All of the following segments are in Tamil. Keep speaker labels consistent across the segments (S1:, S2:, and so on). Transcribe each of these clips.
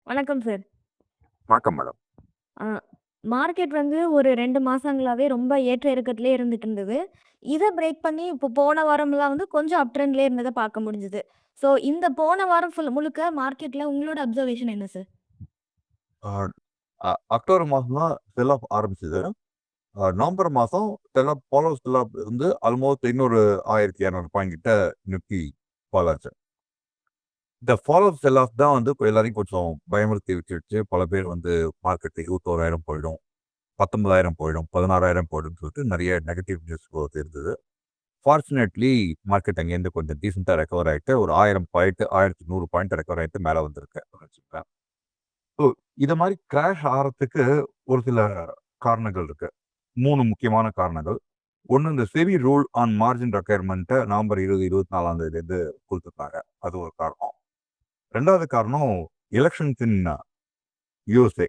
S1: வணக்கம் சார்.
S2: வணக்கம் மேடம்.
S1: அ மார்க்கெட் வந்து ஒரு 2 மாசங்களாவே ரொம்ப ஏற்ற இறக்கத்திலே இருந்துட்டு இருந்தது. இத பிரேக் பண்ணி இப்போ போன வாரம்லாம் வந்து கொஞ்சம் அப் ட்ரெண்ட்லயே இருந்தத பார்க்க முடிஞ்சது. ஸோ இந்த போன வாரம் முழுக்க மார்க்கெட்ல உங்களோட அப்சர்வேஷன் என்ன சார்?
S2: அ அக்டோபர் மாதம் தான் செல் ஆஃப் ஆரம்பிச்சது. நவம்பர் மாதம் செல் ஆஃப் வந்து ஆல்மோஸ்ட் இன்னொரு 1200 பாயிண்ட் கிட்ட நிஃப்டி ஃபால் ஆச்சு. இந்த ஃபால் ஆஃப் செல் ஆஃப் தான் வந்து எல்லாரையும் கொஞ்சம் பயமுறுத்தி விட்டுருச்சு. பல பேர் வந்து மார்க்கெட் 21,000 போயிடும், 19,000 போயிடும், 16,000 போயிடும்னு சொல்லிட்டு நிறைய நெகட்டிவ் நியூஸ் இருந்தது. ஃபார்ச்சுனேட்லி மார்க்கெட் அங்கேருந்து கொஞ்சம் டீசென்ட்டா ரெக்கவர் ஆயிட்டு ஒரு 1000 பாயிண்ட் 1100 பாயிண்ட் ரெக்கவர் ஆயிட்டு மேல வந்திருக்கு வச்சுக்கோங்களேன். ஸோ இத மாரி கிராஷ் ஆறதுக்கு ஒரு சில காரணங்கள் இருக்கு. 3 முக்கியமான காரணங்கள். 1 இந்த செபி ரூல் ஆன் மார்ஜின் ரெக்யர்மென்ட்ட நவம்பர் 20, 24ஆம் தேதியிலேருந்து குடுத்துருக்காங்க. அது ஒரு காரணம். 2வது காரணம் எலக்ஷன்ஸ் இன் யுஎஸ்ஏ.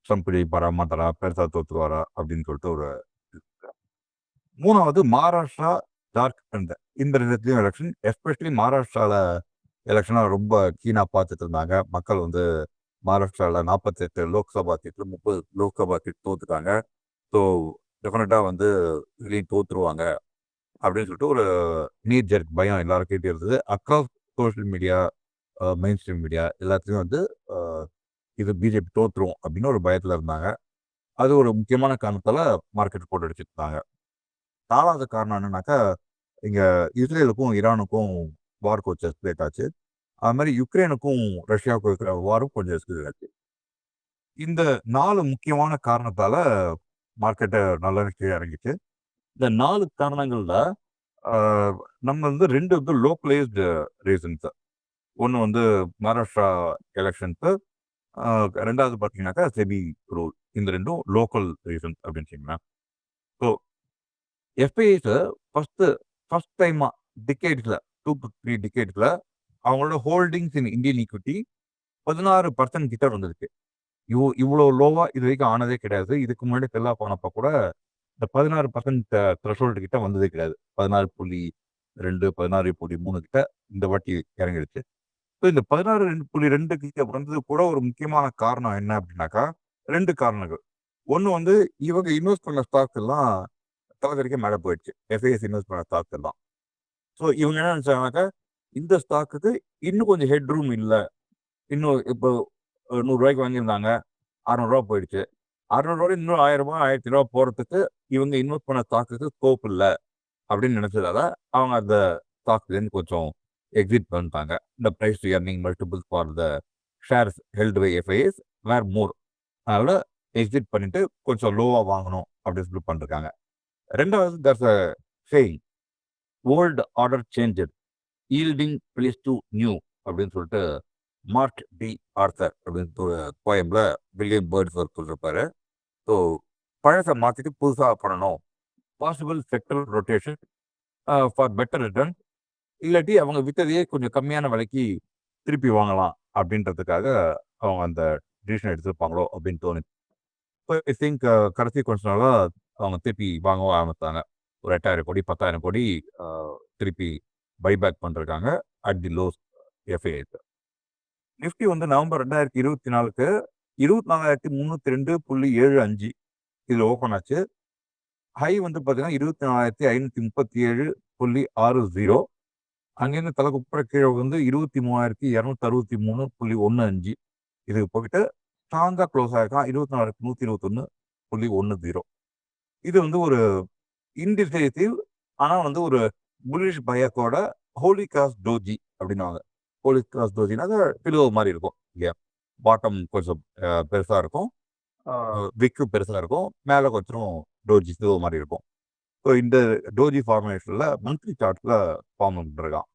S2: ட்ரம்ப் ஜெயிப்பாரா, மாட்டாரா, பெருசா தோத்துருவாரா அப்படின்னு சொல்லிட்டு ஒரு இது இருக்கு. 3வது மகாராஷ்டிரா, ஜார்க்கண்ட் இந்த 2த்துலயும் எலக்ஷன். எஸ்பெஷலி மகாராஷ்டிரால எலக்ஷன ரொம்ப கீனா பார்த்துட்டு இருந்தாங்க. மக்கள் வந்து மகாராஷ்டிரால 48 லோக்சபா சீட்ல 30 லோக்சபா சீட் தோத்துட்டாங்க. ஸோ டெஃபினட்டா வந்து இதுலயும் தோத்துருவாங்க அப்படின்னு சொல்லிட்டு ஒரு நீர் ஜெர்க் பயம் எல்லாருக்கிட்டையும் இருந்தது. Across social media, main stream media எல்லாத்துலயும் வந்து இது பிஜேபி தோத்துரும் அப்படின்னு ஒரு பயத்துல இருந்தாங்க. அது ஒரு முக்கியமான காரணத்தால மார்க்கெட் போட்டு அடிச்சுட்டு இருந்தாங்க. 4வது காரணம் என்னன்னாக்கா, இங்க இஸ்ரேலுக்கும் ஈரானுக்கும் வார் கொஞ்சம் எஸ்கலேட் ஆச்சு. அது மாதிரி யுக்ரைனுக்கும் ரஷ்யாவுக்கும் இருக்கிற வாரும் கொஞ்சம் எஸ்கலேட் ஆச்சு. இந்த 4 முக்கியமான காரணத்தால மார்க்கெட்ட நல்லாவே கீழ இறங்கிச்சு. இந்த 4 காரணங்கள்ல ஆ நம்ம வந்து 2 வந்து லோக்கலைஸ்டு ரீசன்ஸ். 1 வந்து மகாராஷ்டிரா எலக்ஷன்ஸ். 2வது பார்த்தீங்கன்னாக்கா செபி ரூல். இந்த 2ம் லோக்கல் ரீசன்ஸ் அப்படின்னு வச்சுக்கங்களேன். ஸோ எஃப்ஐஎஸ் ஃபர்ஸ்ட் டைமா டிகேட்ஸ்ல 2 to 3 டிகேட்ஸ்ல அவங்களோட ஹோல்டிங்ஸ் இன் இந்தியன் ஈக்விட்டி 16% கிட்ட வந்திருக்கு. இவ்வளோ லோவா இதுவரைக்கும் ஆனதே கிடையாது. இதுக்கு முன்னாடி செல் ஆஃப் ஆனப்ப கூட இந்த 16% த்ரெஷோல்டு கிட்ட வந்ததே கிடையாது. 16.2, 16.3 கிட்ட இந்த வாட்டி இறங்கிடுச்சு. ஸோ இந்த 16.2 கிட்ட வந்தது கூட ஒரு முக்கியமான காரணம் என்ன அப்படின்னாக்கா, 2 காரணங்கள். 1 வந்து இவங்க இன்வெஸ்ட் பண்ண ஸ்டாக்ஸ் எல்லாம் தலகரிக்க மேல போயிடுச்சு. எஃப்ஐஎஸ் இன்வெஸ்ட் பண்ண ஸ்டாக்ஸ் எல்லாம். ஸோ இவங்க என்ன நினைச்சாங்கன்னாக்கா, இந்த ஸ்டாக்குக்கு இன்னும் கொஞ்சம் ஹெட் ரூம் இல்ல. இன்னும் இப்போ ரூ. 100 வாங்கியிருந்தாங்க. ரூ. 600 போயிடுச்சு. ரூ. 600 இன்னும் ரூ. 1000 ரூ. 1000 போறதுக்கு இவங்க இன்வெஸ்ட் பண்ண ஸ்டாக்குக்கு ஸ்கோப் இல்ல அப்படின்னு நினைச்சதால, அவங்க அந்த ஸ்டாக்ஸ்லேருந்து கொஞ்சம் எக்ஸிட் பண்ணிட்டாங்க. இந்த price to earning multiples for the shares held by FIs were more. அதனால எக்ஸிட் பண்ணிட்டு கொஞ்சம் லோவா வாங்கணும் அப்படின்னு சொல்லி பண்ணிருக்காங்க. 2வது there's a saying old order changer yielding place to new அப்படின்னு சொல்லிட்டு மார்க் டி ஆர்த்தர் அப்படின்னு ஒரு போயம்ல வில்லியம் பேர்ட்ஸ்வொர்த் சொல்லியிருப்பாரு. ஸோ பழசை மாற்றிட்டு புதுசாக பண்ணணும். Possible sectoral rotation for better return. இல்லாட்டி அவங்க விற்றதையே கொஞ்சம் கம்மியான விலைக்கு திருப்பி வாங்கலாம் அப்படின்றதுக்காக அவங்க அந்த டிசிஷன் எடுத்திருப்பாங்களோ அப்படின்னு தோணுது. இப்போ ஐ திங்க் கடைசி கொஞ்ச நாளாக அவங்க திருப்பி வாங்கவும் ஆரம்பித்தாங்க. ஒரு 8,000 கோடி 10,000 கோடி திருப்பி பைபேக் பண்ணிருக்காங்க அட் தி லோஸ் எஃப்ஐஐக்கு. நிஃப்டி வந்து நவம்பர் 2024க்கு 24,302.75 இதில் ஓப்பன் ஆச்சு. ஹை வந்து பார்த்தீங்கன்னா 24,537.60. அங்கேருந்து தலைக்குப்புற கீழே வந்து 23,263.15 இதுக்கு போயிட்டு ஸ்ட்ராங்காக க்ளோஸ் ஆகிருக்கான் 24,121.10. இது வந்து ஒரு இன்டிசைசிவ் ஆனால் வந்து ஒரு புல்லிஷ் பயக்கோட ஹோலி கிராஸ் டோஜி அப்படின்னுவாங்க. ஹோலி கிராஸ் டோஜினா பிலுவ மாதிரி இருக்கும். இல்லையா, பாட்டம் கொஞ்சம் பெருசாக இருக்கும், விக்கு பெருசாக இருக்கும், மேலே கொஞ்சம் டோஜி சிலுவ மாதிரி இருக்கும். ஸோ இந்த டோஜி ஃபார்மேஷனில் மந்த்லி சார்ட்ஸில் ஃபார்ம் பண்ணிருக்கான்.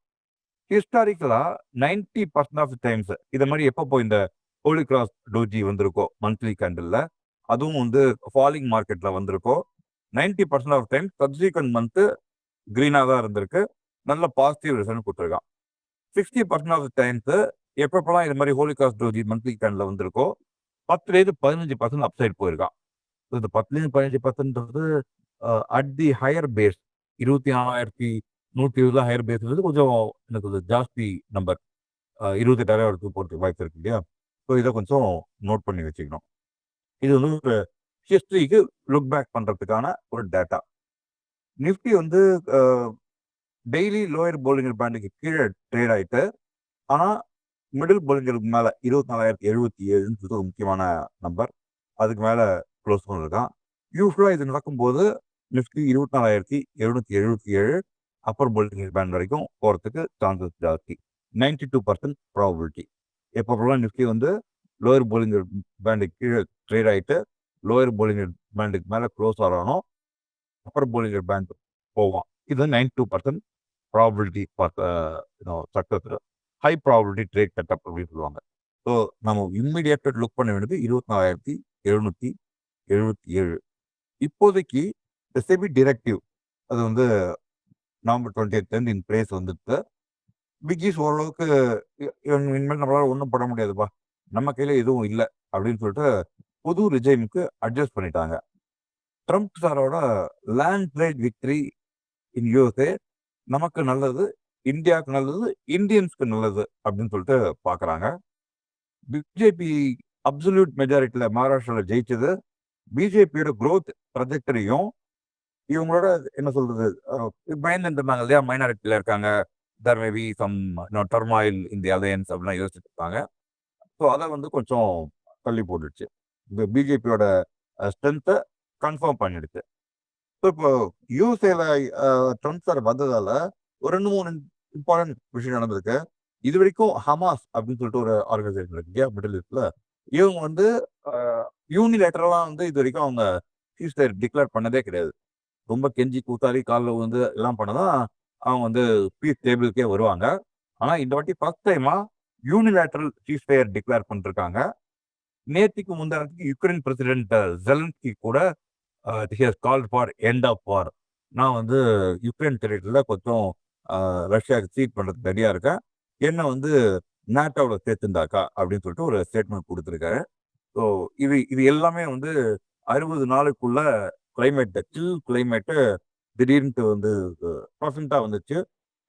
S2: ஹிஸ்டாரிக்கலாக 90% ஆஃப் டைம்ஸ் இதை மாதிரி எப்போ இந்த ஹோலி கிராஸ் டோஜி வந்திருக்கோ மந்த்லி கேண்டில், அதுவும் வந்து ஃபாலிங் மார்க்கெட்டில் வந்திருக்கோ 90% ஆஃப் டைம் சப்சிக்வெண்ட் மந்த்து க்ரீனாக தான் இருந்திருக்கு. நல்ல பாசிட்டிவ் ரிசல்ட் கொடுத்துருக்கான். 60% ஆஃப் டைம்ஸ் எப்பப்பெல்லாம் இது மாதிரி holy cross doji monthly candle வந்திருக்கோ 10லேருந்து 15% அப்சைட் போயிருக்கான். இந்த 10லேருந்து 15%ன்றது at the higher base 24,120 higher base வந்து கொஞ்சம் எனக்கு ஜாஸ்தி நம்பர். 28,000 போகிறதுக்கு வாய்ப்பு இருக்கு இல்லையா. ஸோ இதை கொஞ்சம் நோட் பண்ணி வச்சுக்கணும். இது வந்து ஒரு ஹிஸ்ட்ரிக்கு லுக் பேக் பண்ணுறதுக்கான ஒரு டேட்டா. நிஃப்டி வந்து டெய்லி லோயர் போலிங்கர் பேண்டுக்கு கீழே ட்ரேட் ஆயிட்டு, ஆனால் மிடில் போலிங்கருக்கு மேலே 24,077 ஒரு முக்கியமான நம்பர், அதுக்கு மேலே க்ளோஸ் பண்ணிருக்கான். யூஸ்வலாக இது நடக்கும்போது நிஃப்டி 24,777 அப்பர் போலிங்கர் பேண்ட் வரைக்கும் போகிறதுக்கு சான்சஸ் ஜாஸ்தி. 92% ப்ராபபிலிட்டி. எப்பப்பெல்லாம் நிஃப்டி வந்து லோயர் போலிங்கர் பேண்டுக்கு கீழே ட்ரேட் ஆகிட்டு லோயர் போலிங்கர் பேண்டுக்கு மேலே க்ளோஸ் ஆகிறானோ அப்பர் போலிங்கர் பேண்ட் போவான். இது 92% probability success, high probability trade setup அப்படின்னு சொல்லுவாங்க. ஸோ நம்ம இம்மிடியேட்டாக லுக் பண்ண வேண்டியது 24,777. இப்போதைக்கு இந்த செபி டிரெக்டிவ் அது வந்து நவம்பர் 20th இன் பிளேஸ் வந்துட்டு பிகிஸ் ஓரளவுக்கு இனிமேல் நம்மளால ஒன்றும் பண்ண முடியாதுப்பா, நம்ம கையில் எதுவும் இல்லை அப்படின்னு சொல்லிட்டு புது ரிஜைமுக்கு அட்ஜஸ்ட் பண்ணிட்டாங்க. ட்ரம்ப் சாரோட லேண்ட் ட்ரேட் விக்டரி இன் யூஎஸ்ஏ நமக்கு நல்லது, இந்தியாவுக்கு நல்லது, இந்தியன்ஸ்க்கு நல்லது அப்படின்னு சொல்லிட்டு பார்க்குறாங்க. பிஜேபி அப்சல்யூட் மெஜாரிட்டியில் மகாராஷ்டிராவில் ஜெயிச்சது பிஜேபியோட க்ரோத் ப்ரொஜெக்டரியும் இவங்களோட என்ன சொல்றது பயந்துட்டு இருந்தாங்க இல்லையா, மைனாரிட்டியில் இருக்காங்க, தர் மேபி சம் டர்மாயில் இந்த அலையன்ஸ் அப்படிலாம் யோசிச்சுட்டு இருப்பாங்க. ஸோ அதை வந்து கொஞ்சம் தள்ளி போட்டுடுச்சு. இப்போ பிஜேபியோட ஸ்ட்ரென்த்தை கன்ஃபார்ம் பண்ணிடுச்சு. ஸோ இப்போ யூஎஸ்ஏல ட்ரம்ப் சார் வந்ததால ஒரு 2-3 இம்பார்ட்டன்ட் விஷயம் நடந்திருக்கு. இது வரைக்கும் ஹமாஸ் அப்படின்னு சொல்லிட்டு ஒரு ஆர்கனைசேஷன் இருக்கு இல்லையா மிடில் ஈஸ்ட்ல, இவங்க வந்து யூனிலேட்டரலாக வந்து இது வரைக்கும் அவங்க சீஸ்ஃபயர் டிக்ளேர் பண்ணதே கிடையாது. ரொம்ப கெஞ்சி கூத்தாடி காலில் வந்து எல்லாம் பண்ணதான் அவங்க வந்து பீஸ் டேபிளுக்கே வருவாங்க. ஆனால் இந்த வாட்டி ஃபர்ஸ்ட் டைமா யூனிலேட்டரல் சீஸ்ஃபயர் டிக்ளேர் பண்ணிருக்காங்க. நேற்றுக்கு முந்தானத்துக்கு யுக்ரைன் பிரசிடென்ட் ஜெலன்ஸ்கி கூட he has called for end of war. நான் வந்து யுக்ரைன் டெரிட்டரியில் கொஞ்சம் ரஷ்யாவுக்கு சீட் பண்ணுறதுக்கு ரெடியாக இருக்கேன், என்ன வந்து நாட்டோவில் சேர்த்துந்தாக்கா அப்படின்னு சொல்லிட்டு ஒரு ஸ்டேட்மெண்ட் கொடுத்துருக்காரு. ஸோ இது எல்லாமே வந்து 60 நாளுக்குள்ள கிளைமேட்டு சில் கிளைமேட்டு திடீர்னு வந்து ப்ளசண்ட்டாக வந்துச்சு.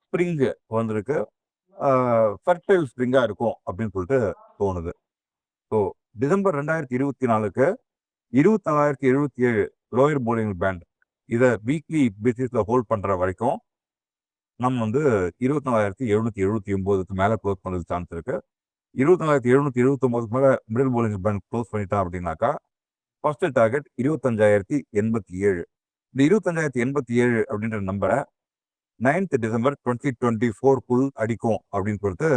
S2: ஸ்ப்ரிங்கு வந்திருக்கு, ஃபர்டைல் ஸ்ப்ரிங்காக இருக்கும் அப்படின்னு சொல்லிட்டு தோணுது. ஸோ டிசம்பர் 2024க்கு 24,077 லோயர் போலிங் பேண்ட் இதை வீக்லி பேசிஸில் ஹோல்ட் பண்ணுற வரைக்கும் நம்ம வந்து 24,779க்கு மேலே க்ளோஸ் பண்ணுறதுக்கு சான்ஸ் இருக்கு. 24,779க்கு மேலே மிடில் போலிங் பேண்ட் க்ளோஸ் பண்ணிட்டா அப்படின்னாக்கா ஃபர்ஸ்ட் டார்கெட் 25,087. இந்த 25,087 அப்படின்ற நம்பரை 9th December 2024 அடிக்கும் அப்படின்னு சொல்லிட்டு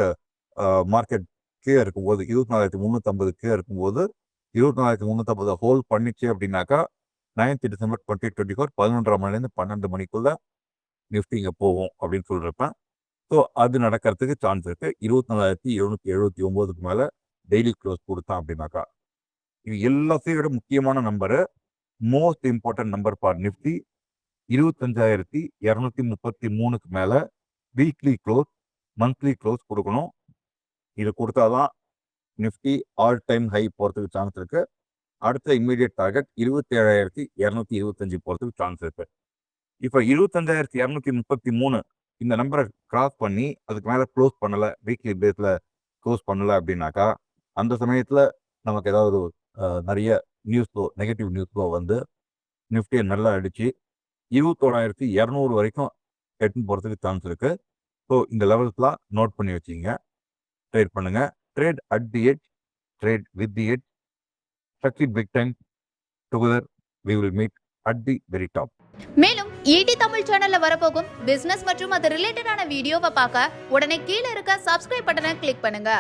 S2: மார்க்கெட் கீழே இருக்கும்போது 24,350 கீழே இருக்கும்போது 24,350 ஹோல்ட் பண்ணிச்சு அப்படின்னாக்கா 9th December 2024 11:30 மணிலேருந்து 12 மணிக்குள்ள நிஃப்டி இங்கே போகும் அப்படின்னு சொல்லியிருப்பேன். ஸோ அது நடக்கிறதுக்கு சான்ஸ் இருக்கு. 24,779க்கு மேலே டெய்லி க்ளோஸ் கொடுத்தான் அப்படின்னாக்கா. இது எல்லாத்தையும் விட முக்கியமான number, most important number for Nifty 25,233க்கு மேலே வீக்லி க்ளோஸ் மந்த்லி க்ளோஸ் கொடுக்கணும். இது கொடுத்தாதான் நிஃப்டி ஆல் டைம் ஹை போகிறதுக்கு சான்ஸ் இருக்கு. அடுத்த இம்மீடியட் டார்கெட் 27,225 போகிறதுக்கு சான்ஸ் இருக்கு. இப்போ 25,233 இந்த நம்பரை கிராஸ் பண்ணி அதுக்கு மேலே க்ளோஸ் பண்ணலை, வீக்லி பேஸில் க்ளோஸ் பண்ணலை அப்படின்னாக்கா அந்த சமயத்தில் நமக்கு ஏதாவது நிறைய news flow, negative news flow வந்து நிஃப்டியை நல்லா அடித்து 21,200 வரைக்கும் எட்டுன்னு போகிறதுக்கு சான்ஸ் இருக்கு. ஸோ இந்த லெவல்ஸ்லாம் நோட் பண்ணி வச்சிங்க, ட்ரேட் பண்ணுங்க. Trade at the edge, trade with the edge, succeed big time. Together we will meet at the very top.
S3: மேலும் ஈடி தமிழ் சேனல்ல வரப்போகும் பிசினஸ் மற்றும் அது ரிலேட்டடான வீடியோவை பார்க்க உடனே கீழே இருக்க சப்ஸ்கிரைப் பட்டனை கிளிக் பண்ணுங்க.